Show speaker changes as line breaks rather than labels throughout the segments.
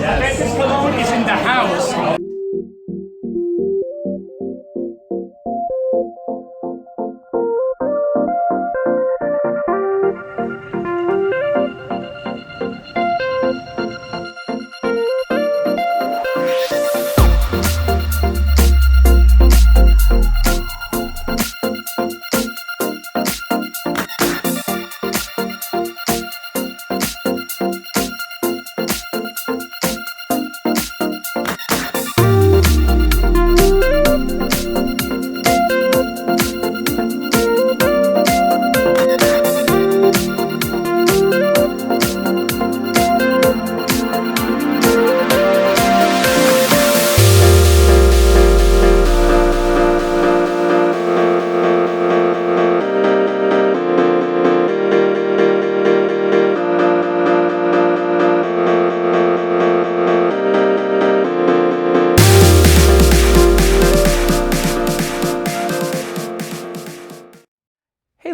Aventus Cologne is in the house.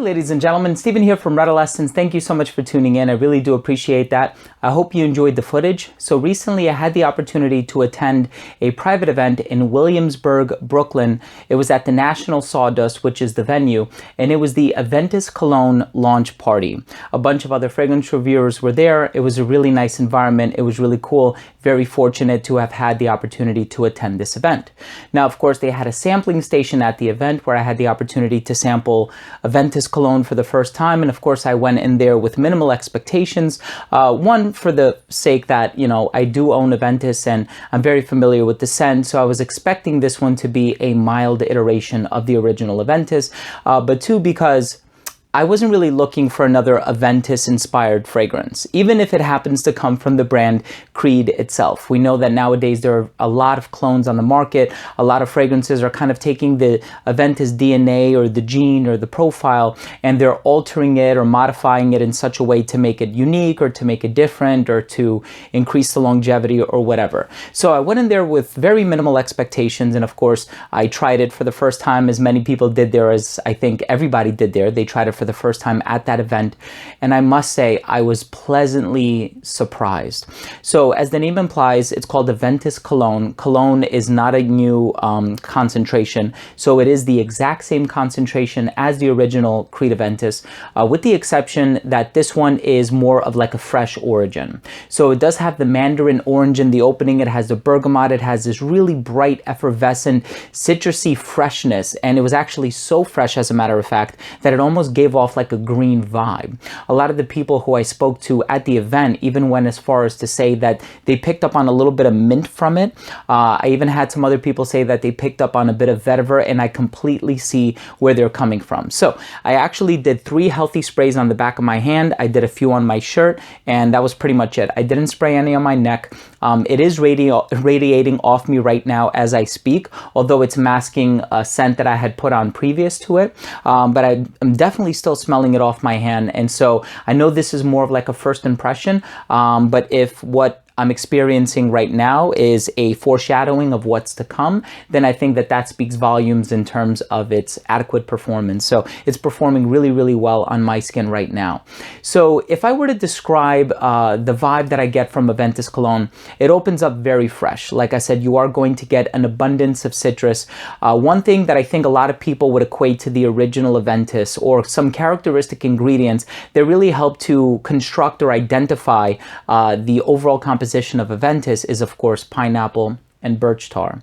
Ladies and gentlemen, Stephen here from Redolessence. Thank you so much for tuning in. I really do appreciate that. I hope you enjoyed the footage. So recently I had the opportunity to attend a private event in Williamsburg, Brooklyn. It was at the National Sawdust, which is the venue, and it was the Aventus Cologne launch party. A bunch of other fragrance reviewers were there. It was a really nice environment. It was really cool. Very fortunate to have had the opportunity to attend this event. Now, of course, they had a sampling station at the event where I had the opportunity to sample Aventus Cologne for the first time, and of course I went in there with minimal expectations. One, for the sake that, you know, I do own Aventus and I'm very familiar with the scent, so I was expecting this one to be a mild iteration of the original Aventus, but two, because I wasn't really looking for another Aventus-inspired fragrance, even if it happens to come from the brand Creed itself. We know that nowadays there are a lot of clones on the market. A lot of fragrances are kind of taking the Aventus DNA or the gene or the profile, and they're altering it or modifying it in such a way to make it unique or to make it different or to increase the longevity or whatever. So I went in there with very minimal expectations, and of course I tried it for the first time, as many people did there, as I think everybody did there. They tried it for the first time at that event, and I must say I was pleasantly surprised. So as the name implies, it's called Aventus Cologne. Cologne is not a new concentration, so it is the exact same concentration as the original Creed Aventus, with the exception that this one is more of like a fresh origin. So it does have the mandarin orange in the opening, it has the bergamot, it has this really bright, effervescent, citrusy freshness, and it was actually so fresh, as a matter of fact, that it almost gave off like a green vibe. A lot of the people who I spoke to at the event even went as far as to say that they picked up on a little bit of mint from it. I even had some other people say that they picked up on a bit of vetiver, and I completely see where they're coming from. So I actually did 3 healthy sprays on the back of my hand. I did a few on my shirt, and that was pretty much it. I didn't spray any on my neck. It is radiating off me right now as I speak, although it's masking a scent that I had put on previous to it, but I'm definitely still smelling it off my hand, and so I know this is more of like a first impression, but if what I'm experiencing right now is a foreshadowing of what's to come, then I think that that speaks volumes in terms of its adequate performance. So it's performing really, really well on my skin right now. So if I were to describe the vibe that I get from Aventus Cologne, it opens up very fresh. Like I said, you are going to get an abundance of citrus. One thing that I think a lot of people would equate to the original Aventus, or some characteristic ingredients that really help to construct or identify the overall composition of Aventus, is of course pineapple and birch tar.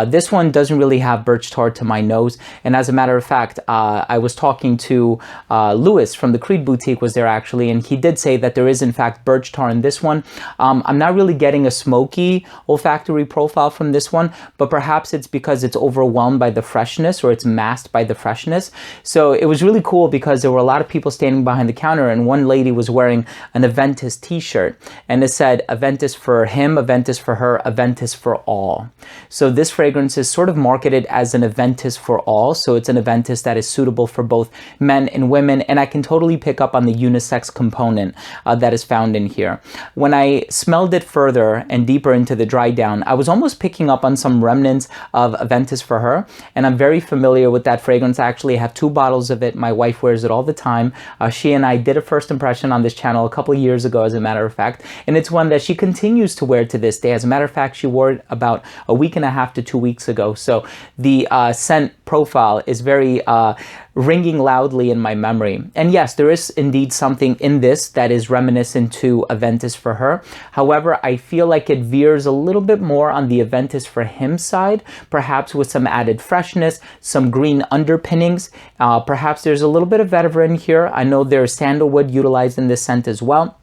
This one doesn't really have birch tar to my nose, and as a matter of fact, I was talking to Louis from the Creed Boutique was there actually, and he did say that there is in fact birch tar in this one. I'm not really getting a smoky olfactory profile from this one, but perhaps it's because it's overwhelmed by the freshness, or it's masked by the freshness. So it was really cool because there were a lot of people standing behind the counter, and one lady was wearing an Aventus t-shirt, and it said Aventus for him, Aventus for her, Aventus for all. all. So this fragrance is sort of marketed as an Aventus for all. So it's an Aventus that is suitable for both men and women. And I can totally pick up on the unisex component that is found in here. When I smelled it further and deeper into the dry down, I was almost picking up on some remnants of Aventus for her. And I'm very familiar with that fragrance. I actually have 2 bottles of it. My wife wears it all the time. She and I did a first impression on this channel a couple of years ago, as a matter of fact. And it's one that she continues to wear to this day. As a matter of fact, she wore it about a week and a half to 2 weeks ago. So the scent profile is very ringing loudly in my memory. And yes, there is indeed something in this that is reminiscent to Aventus for her. However, I feel like it veers a little bit more on the Aventus for him side, perhaps with some added freshness, some green underpinnings. Perhaps there's a little bit of vetiver in here. I know there's sandalwood utilized in this scent as well.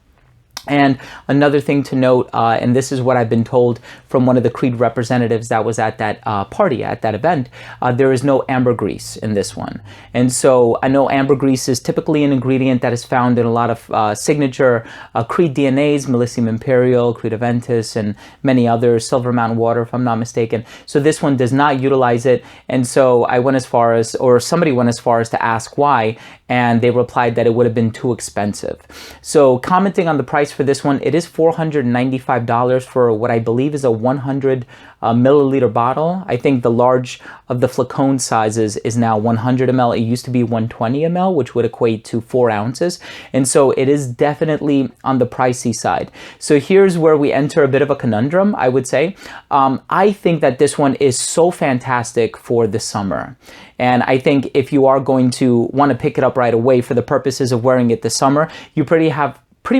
And another thing to note, and this is what I've been told from one of the Creed representatives that was at that party, at that event, there is no ambergris in this one. And so I know ambergris is typically an ingredient that is found in a lot of signature Creed DNAs, Melissimo Imperial, Creed Aventus, and many others, Silver Mountain Water, if I'm not mistaken. So this one does not utilize it. And so I went as far as, or somebody went as far as to ask why, and they replied that it would have been too expensive. So commenting on the price for this one, it is $495 for what I believe is a 100 milliliter bottle. I think the large of the flacone sizes is now 100 ml. It used to be 120 ml, which would equate to 4 ounces. And so it is definitely on the pricey side. So here's where we enter a bit of a conundrum, I would say. I think that this one is so fantastic for the summer. And I think if you are going to want to pick it up right away for the purposes of wearing it this summer, you pretty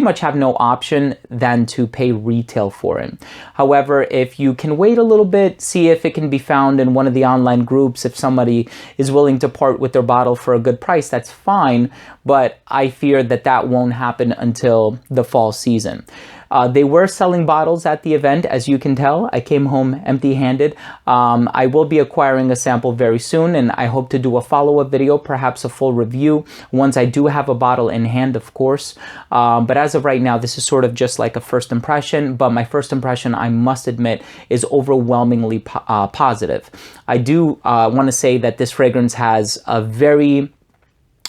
much have no option than to pay retail for it. However, if you can wait a little bit, see if it can be found in one of the online groups, if somebody is willing to part with their bottle for a good price, that's fine. But I fear that that won't happen until the fall season. They were selling bottles at the event, as you can tell. I came home empty-handed. I will be acquiring a sample very soon, and I hope to do a follow-up video, perhaps a full review, once I do have a bottle in hand, of course. But as of right now, this is sort of just like a first impression, but my first impression, I must admit, is overwhelmingly positive. I do want to say that this fragrance has a very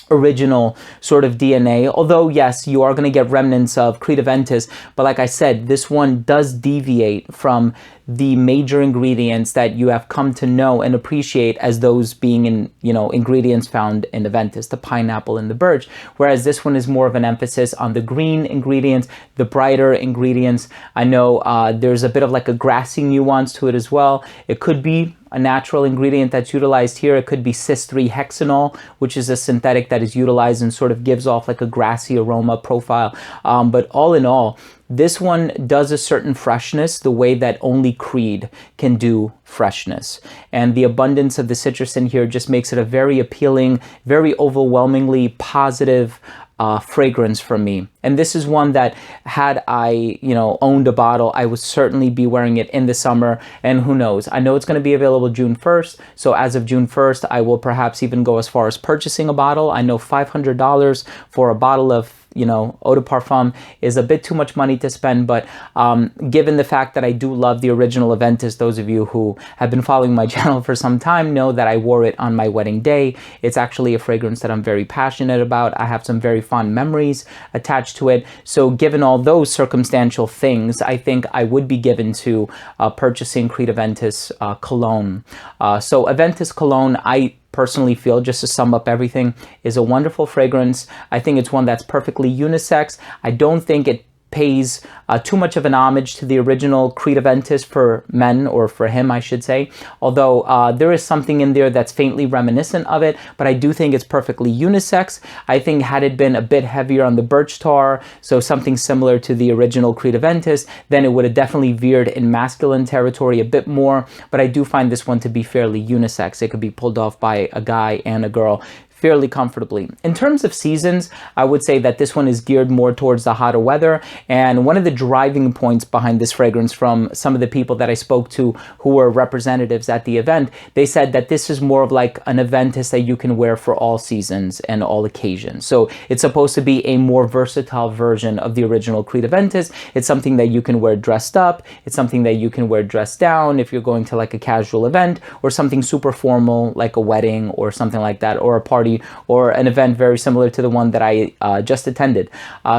original sort of DNA, although yes, you are going to get remnants of Creed Aventus, but like I said, this one does deviate from the major ingredients that you have come to know and appreciate as those being in, ingredients found in Aventus, the pineapple and the birch, whereas this one is more of an emphasis on the green ingredients, the brighter ingredients. I know there's a bit of like a grassy nuance to it as well. It could be a natural ingredient that's utilized here. It could be cis-3-hexanol, which is a synthetic that is utilized and sort of gives off like a grassy aroma profile. But all in all, this one does a certain freshness the way that only Creed can do freshness. And the abundance of the citrus in here just makes it a very appealing, very overwhelmingly positive fragrance for me. And this is one that had I, owned a bottle, I would certainly be wearing it in the summer. And who knows? I know it's going to be available June 1st. So as of June 1st, I will perhaps even go as far as purchasing a bottle. I know $500 for a bottle of eau de parfum is a bit too much money to spend, but given the fact that I do love the original Aventus, those of you who have been following my channel for some time know that I wore it on my wedding day. It's actually a fragrance that I'm very passionate about. I have some very fond memories attached to it. So given all those circumstantial things, I think I would be given to purchasing Creed Aventus Cologne. So Aventus Cologne, I personally feel, just to sum up everything, is a wonderful fragrance. I think it's one that's perfectly unisex. I don't think it pays too much of an homage to the original Creed Aventus for men, or for him, I should say. Although there is something in there that's faintly reminiscent of it, but I do think it's perfectly unisex. I think had it been a bit heavier on the birch tar, so something similar to the original Creed Aventus, then it would have definitely veered in masculine territory a bit more. But I do find this one to be fairly unisex. It could be pulled off by a guy and a girl fairly comfortably. In terms of seasons, I would say that this one is geared more towards the hotter weather. And one of the driving points behind this fragrance from some of the people that I spoke to who were representatives at the event, they said that this is more of like an Aventus that you can wear for all seasons and all occasions. So it's supposed to be a more versatile version of the original Creed Aventus. It's something that you can wear dressed up. It's something that you can wear dressed down if you're going to like a casual event, or something super formal like a wedding or something like that, or a party or an event very similar to the one that I just attended.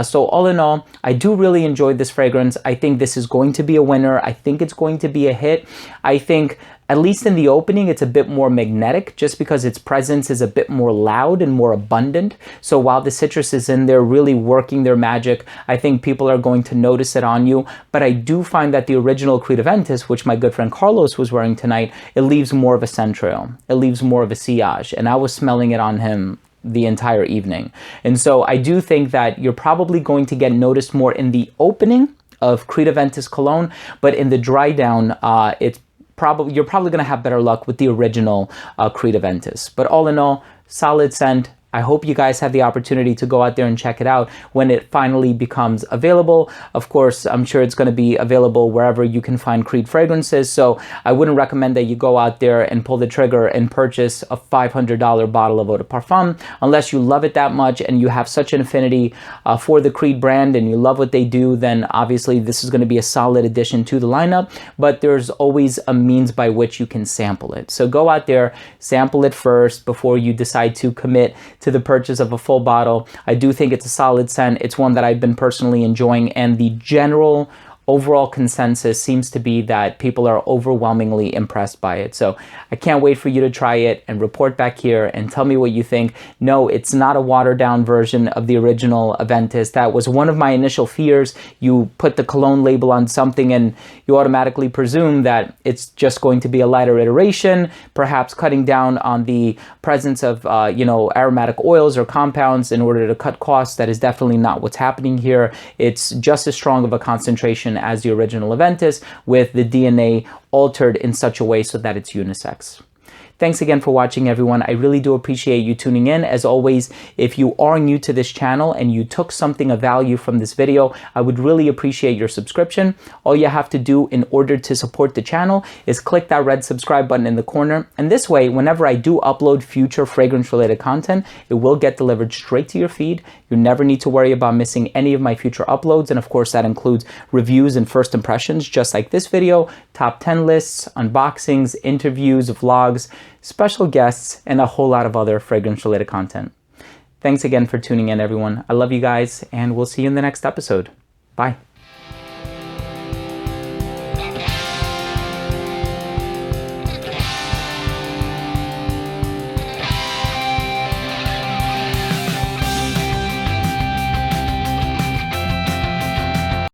So all in all, I do really enjoy this fragrance. I think this is going to be a winner. I think it's going to be a hit. I think at least in the opening, it's a bit more magnetic just because its presence is a bit more loud and more abundant. So while the citrus is in there really working their magic, I think people are going to notice it on you. But I do find that the original Creed Aventus, which my good friend Carlos was wearing tonight, it leaves more of a central. It leaves more of a sillage. And I was smelling it on him the entire evening. And so I do think that you're probably going to get noticed more in the opening of Creed Aventus Cologne, but in the dry down, you're probably going to have better luck with the original Creed Aventus. But all in all, solid scent. I hope you guys have the opportunity to go out there and check it out when it finally becomes available. Of course, I'm sure it's going to be available wherever you can find Creed fragrances. So I wouldn't recommend that you go out there and pull the trigger and purchase a $500 bottle of eau de parfum unless you love it that much and you have such an affinity for the Creed brand and you love what they do. Then obviously this is going to be a solid addition to the lineup, but there's always a means by which you can sample it. So go out there, sample it first before you decide to commit to the purchase of a full bottle. I do think it's a solid scent. It's one that I've been personally enjoying, and the general overall consensus seems to be that people are overwhelmingly impressed by it. So I can't wait for you to try it and report back here and tell me what you think. No, it's not a watered down version of the original Aventus. That was one of my initial fears. You put the cologne label on something and you automatically presume that it's just going to be a lighter iteration, perhaps cutting down on the presence of aromatic oils or compounds in order to cut costs. That is definitely not what's happening here. It's just as strong of a concentration as the original Aventus, with the DNA altered in such a way so that it's unisex. Thanks again for watching, everyone. I really do appreciate you tuning in. As always, if you are new to this channel and you took something of value from this video, I would really appreciate your subscription. All you have to do in order to support the channel is click that red subscribe button in the corner. And this way, whenever I do upload future fragrance-related content, it will get delivered straight to your feed. You never need to worry about missing any of my future uploads. And of course, that includes reviews and first impressions, just like this video, top 10 lists, unboxings, interviews, vlogs, special guests, and a whole lot of other fragrance-related content. Thanks again for tuning in, everyone. I love you guys, and we'll see you in the next episode. Bye.